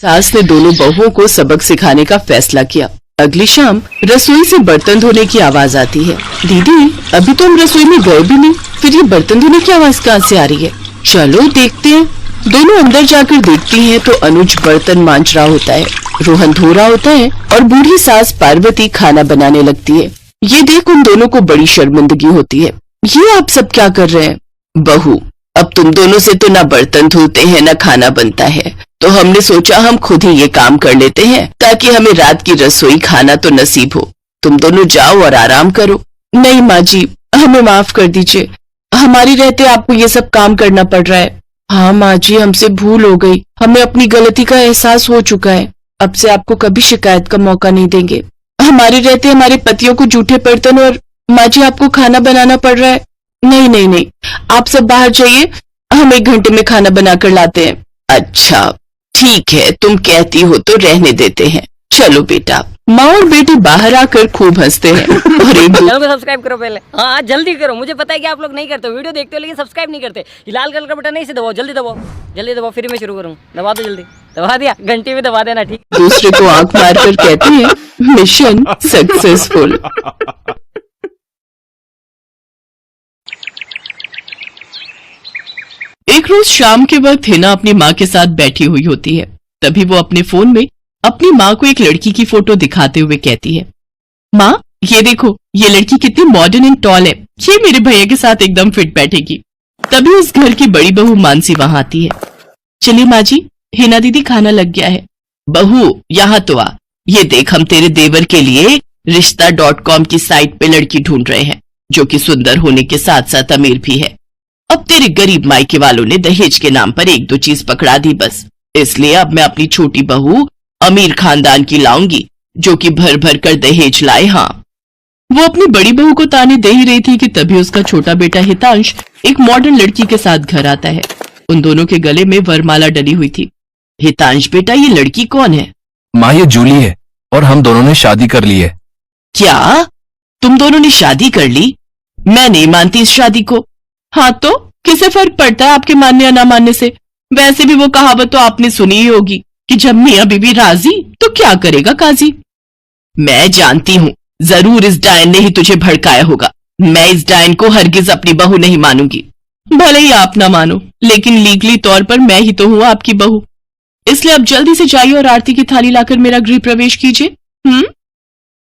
सास ने दोनों बहुओं को सबक सिखाने का फैसला किया। अगली शाम रसोई से बर्तन धोने की आवाज आती है। दीदी, अभी तो हम रसोई में गए भी नहीं, फिर ये बर्तन धोने की आवाज कहाँ से आ रही है? चलो देखते हैं। दोनों अंदर जाकर देखती हैं तो अनुज बर्तन मांज रहा होता है, रोहन धो रहा होता है और बूढ़ी सास पार्वती खाना बनाने लगती है। ये देख उन दोनों को बड़ी शर्मिंदगी होती है। ये आप सब क्या कर रहे हैं? बहू, अब तुम दोनों से तो ना बर्तन धुलते हैं ना खाना बनता है, तो हमने सोचा हम खुद ही ये काम कर लेते हैं ताकि हमें रात की रसोई खाना तो नसीब हो। तुम दोनों जाओ और आराम करो। नहीं माँ जी, हमें माफ कर दीजिए, हमारी रहते आपको ये सब काम करना पड़ रहा है। हाँ माँ जी, हमसे भूल हो गई, हमें अपनी गलती का एहसास हो चुका है। अब से आपको कभी शिकायत का मौका नहीं देंगे। हमारे रहते हमारे पतियों को जूठे बर्तन और माँ जी आपको खाना बनाना पड़ रहा है। नहीं नहीं नहीं, आप सब बाहर जाइए, हम 1 घंटे में खाना बनाकर लाते हैं। अच्छा ठीक है, तुम कहती हो तो रहने देते हैं। चलो बेटा। माँ और बेटी बाहर आकर खूब हंसते हैं और चैनल को सब्सक्राइब करो पहले। हाँ जल्दी करो, मुझे पता है कि आप लोग नहीं करते, वीडियो देखते हो लेकिन सब्सक्राइब नहीं करते। ये लाल कलर का बटन नहीं, इसे दबाओ, जल्दी दबाओ, जल्दी दबाओ, फिर मैं शुरू करूँ। दबा दो जल्दी, दबा दिया, घंटी में दबा देना, ठीक। दूसरे को आंख मारकर कहते हैं मिशन सक्सेसफुल। एक रोज शाम के वक्त हिना अपनी माँ के साथ बैठी हुई होती है। तभी वो अपने फोन में अपनी माँ को एक लड़की की फोटो दिखाते हुए कहती है, माँ ये देखो, ये लड़की कितनी मॉडर्न एंड टॉल है, ये मेरे भैया के साथ एकदम फिट बैठेगी। तभी उस घर की बड़ी बहू मानसी वहां आती है। चलिए माँ जी, हिना दीदी खाना लग गया है। बहू यहाँ तो आ, ये देख हम तेरे देवर के लिए रिश्ता.com की साइट पे लड़की ढूंढ रहे हैं, जो कि सुंदर होने के साथ साथ अमीर भी है। अब तेरे गरीब मायके वालों ने दहेज के नाम पर 1-2 चीज पकड़ा दी बस, इसलिए अब मैं अपनी छोटी बहू अमीर खानदान की लाऊंगी, जो कि भर भर कर दहेज लाए। हाँ, वो अपनी बड़ी बहू को ताने दे ही रही थी कि तभी उसका छोटा बेटा हितांश एक मॉडर्न लड़की के साथ घर आता है। उन दोनों के गले में वरमाला डली हुई थी। हितांश बेटा, ये लड़की कौन है? माँ ये जूली है और हम दोनों ने शादी कर ली है। क्या तुम दोनों ने शादी कर ली? मैं नहीं मानती इस शादी को। हाँ तो किसे फर्क पड़ता है आपके मानने या ना मानने से? वैसे भी वो कहावत तो आपने सुनी ही होगी कि जब मियाँ बीवी राजी तो क्या करेगा काजी। मैं जानती हूँ, जरूर इस डायन ने ही तुझे भड़काया होगा। मैं इस डायन को हरगिज अपनी बहू नहीं मानूंगी। भले ही आप ना मानो, लेकिन लीगली तौर पर मैं ही तो हूँ आपकी बहू। इसलिए अब जल्दी से जाइए और आरती की थाली लाकर मेरा गृह प्रवेश कीजिए।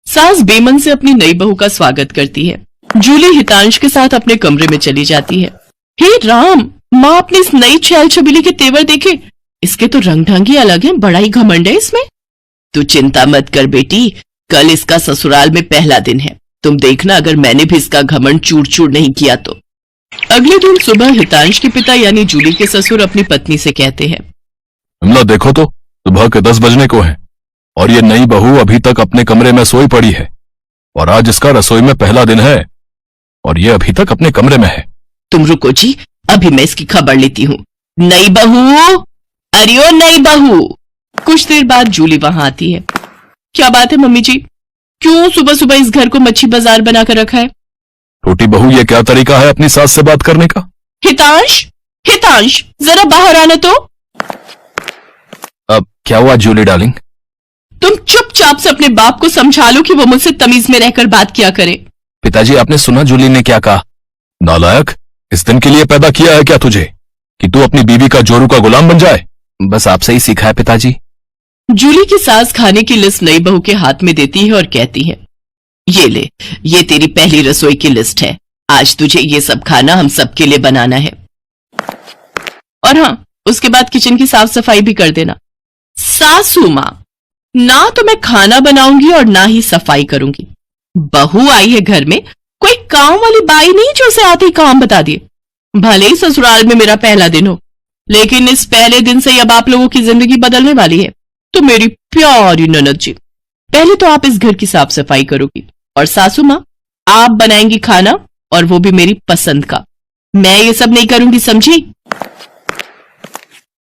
सास बेमन से अपनी नई बहू का स्वागत करती है। जूली हितांश के साथ अपने कमरे में चली जाती है। हे राम, माँ अपनी इस नई छैल छबीली के तेवर देखे, इसके तो रंग ढंग ही अलग है, बड़ा ही घमंड है इसमें। तू चिंता मत कर बेटी, कल इसका ससुराल में पहला दिन है, तुम देखना अगर मैंने भी इसका घमंड चूर चूर नहीं किया तो। अगले दिन सुबह हितांश के पिता यानी जूली के ससुर अपनी पत्नी से कहते हैं, विमला देखो तो, सुबह के 10 बजने को है और ये नई बहू अभी तक अपने कमरे में सोई पड़ी है, और आज इसका रसोई में पहला दिन है और ये अभी तक अपने कमरे में है। तुम रुको जी, अभी मैं इसकी खबर लेती हूँ। नई बहू, अरे ओ नई बहू। कुछ देर बाद जूली वहां आती है। क्या बात है मम्मी जी, क्यों सुबह सुबह इस घर को मच्छी बाजार बनाकर रखा है? छोटी बहू, ये क्या तरीका है अपनी सास से बात करने का? हितांश, हितांश जरा बाहर आना तो। अब क्या हुआ जूली डार्लिंग? तुम चुपचाप से अपने बाप को समझा लो कि वो मुझसे तमीज में रहकर बात किया करे। पिताजी, आपने सुना जूली ने क्या कहा? नालायक, इस दिन के लिए पैदा किया है क्या तुझे कि तू अपनी बीवी का जोरू का गुलाम बन जाए? बस आपसे ही सीखा है पिताजी। जूली की सास खाने की लिस्ट नई बहू के हाथ में देती है और कहती है, ये ले, ये तेरी पहली रसोई की लिस्ट है, आज तुझे ये सब खाना हम सबके लिए बनाना है। और हाँ, उसके बाद किचन की साफ सफाई भी कर देना। सासू माँ, ना तो मैं खाना बनाऊंगी और ना ही सफाई करूंगी। बहू आई है घर में, कोई काम वाली बाई नहीं जो उसे आते ही काम बता दिए। भले ही ससुराल में मेरा पहला दिन हो, लेकिन इस पहले दिन से अब आप लोगों की जिंदगी बदलने वाली है। तो मेरी प्यारी ननद जी, पहले तो आप इस घर की साफ सफाई करोगी और सासू माँ आप बनाएंगी खाना, और वो भी मेरी पसंद का। मैं ये सब नहीं करूंगी, समझी?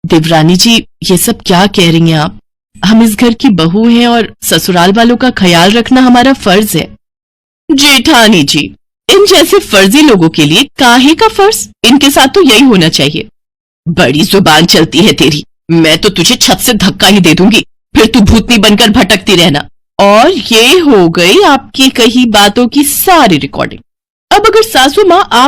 देवरानी जी, ये सब क्या कह रही हैं आप? हम इस घर की बहू हैं और ससुराल वालों का ख्याल रखना हमारा फर्ज है। जेठानी जी, इन जैसे फर्जी लोगों के लिए काहे का फर्ज? इनके साथ तो यही होना चाहिए। बड़ी जुबान चलती है तेरी, मैं तो तुझे छत से धक्का ही दे दूंगी, फिर तू भूतनी बनकर भटकती रहना। और ये हो गई आपकी कही बातों की सारी रिकॉर्डिंग। अब अगर सासू माँ आप